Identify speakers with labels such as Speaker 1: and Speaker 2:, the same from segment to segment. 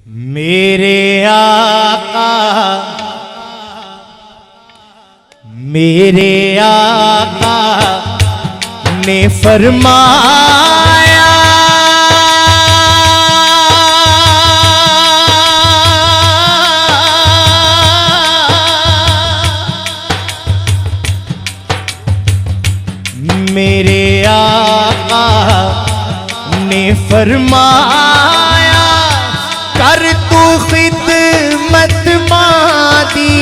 Speaker 1: मेरे आका ने फरमाया मेरे आका ने फरमाया कर तू खिदमत मादी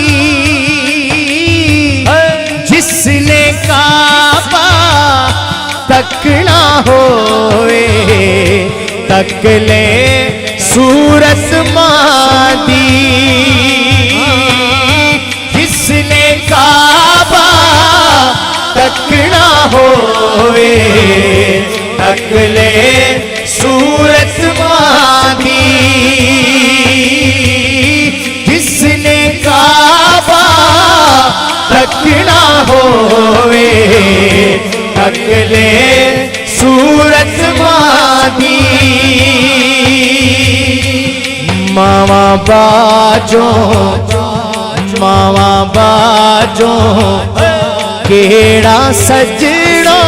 Speaker 1: जिसने काबा तकना होए तक ले सूरत मादी जिसने काबा तकना होए तक ले सूरत मादी जिसने काबा तकना होए तक ले सूरत मादी मावा बाजो केड़ा सजड़ो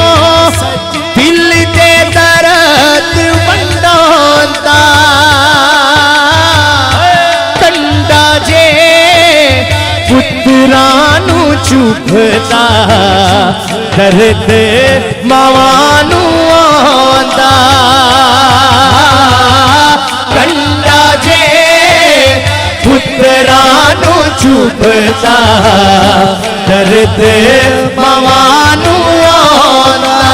Speaker 1: दिल दे दर्द वंडांदा कंडा जे पुत्रानू चुभदा दर्द मावानू आंदा कंडा जे पुत्रानू चुभदा दर्द मावानू आंदा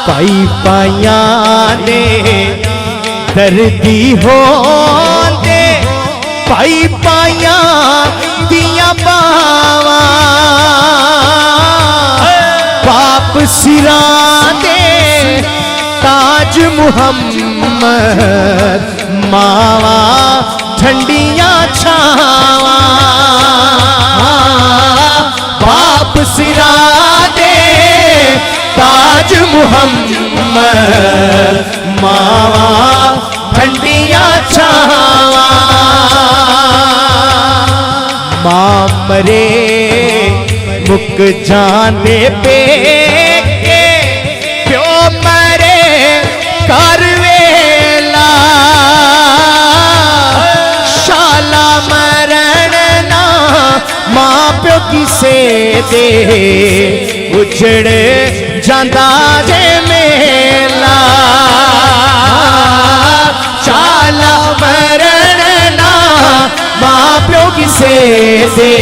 Speaker 1: पाई पाया ने दर्दी होंदे पाई पाया दिया बावा पाप सिरा दे ताज मुहम्मद मावा ठंडिया छावा पाप सिरा दे ताज मुहम्मद मावा ठंडिया छावा मामरे मुक जाने पे प्यो मरे कर वेला शाला मरण ना मां प्यो किसे दे उजड़े जांदा जे मेला शाला मरण ना मां प्यो किसे दे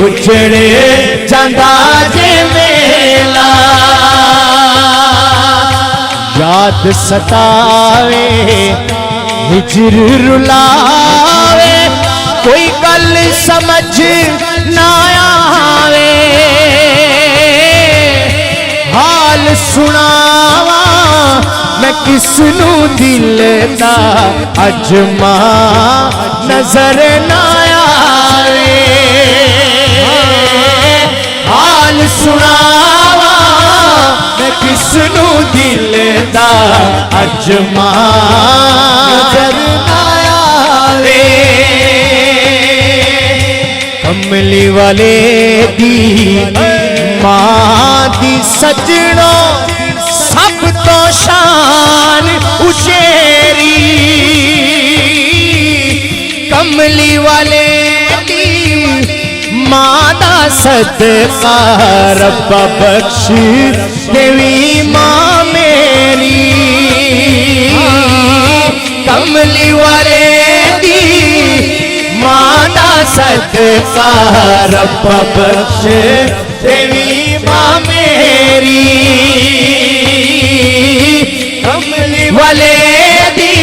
Speaker 1: उजड़े जांदा जे मेला याद सतावे हिजर रुलावे कोई गल समझ ना आवे हाल सुनावा मैं किसनू दिल दा अजमा नजर ना आवे हाल सुनावा मैं किसनू दिल दा अजमा नजर ना आवे कमली वाले दी मां दी सजणो सब तो शान उचेरी कमली वाले दी मां दा सदका रब्बा बख्श देवी मां मेरी कमली वाले दी मां दा सदका रब्बा बख्श देवी मां मेरी कमली वाले दी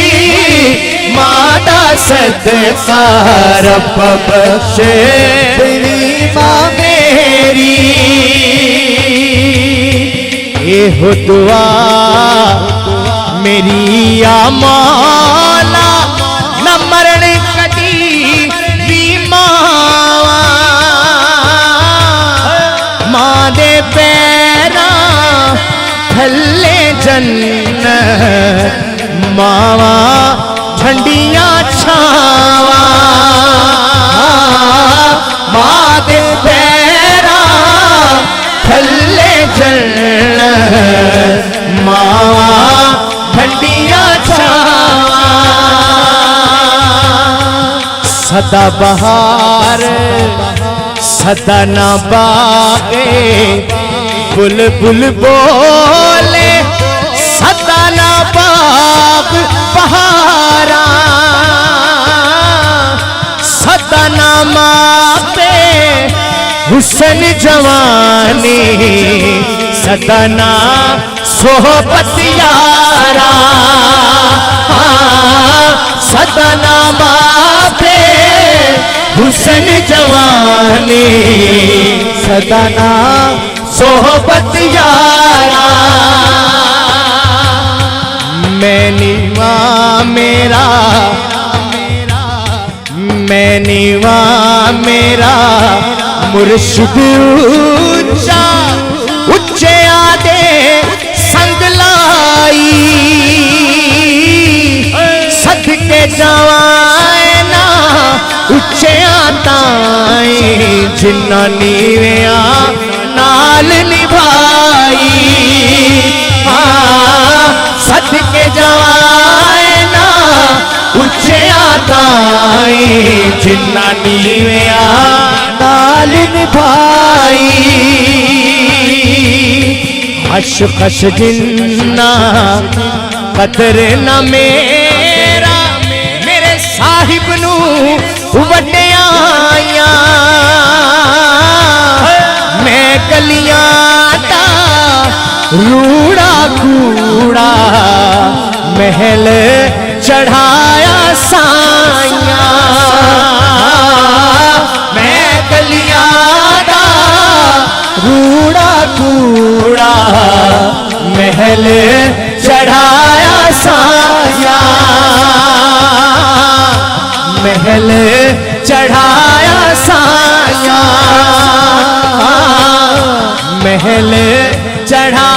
Speaker 1: मां दा सदका रब्बा बख्श देवी मां मेरी एहो दुआ मेरी या मौला न मरण कदी भी मां दे पैरा थल्ले जन्नत मावा ठंडिया छावा मां दे पैरा थल्ले चलण मावा ठंडिया छावा सदा बहार सदा ना बागे बुलबुल बोले सदा ना बाग बहारा सदा ना मापे हुसन जवानी सदा ना सोहबत यारा सदा ना मापे हुसन जवानी सदा ना सोहबत यारा मैं नीवा मेरा मैं नीवा मेरा मुर्शिद ऊंचा उच्चे आदे संग लाई सदके जवाए ना उच्चे आताए जिन्ना नीविया नाल निभाई सदके जवाए ना उच्चे आताए जिन्ना नीविया नाल निभाई हश खश जिन्ना कदर न मेरा मेरे साहिब नू वड्डियां मैं गलियां दा रूड़ा कूड़ा महल चढ़ाया साइया मैं गलियां दा रूड़ा कूड़ा महल चढ़ाया साया महल चढ़ाया साया महल चढ़ा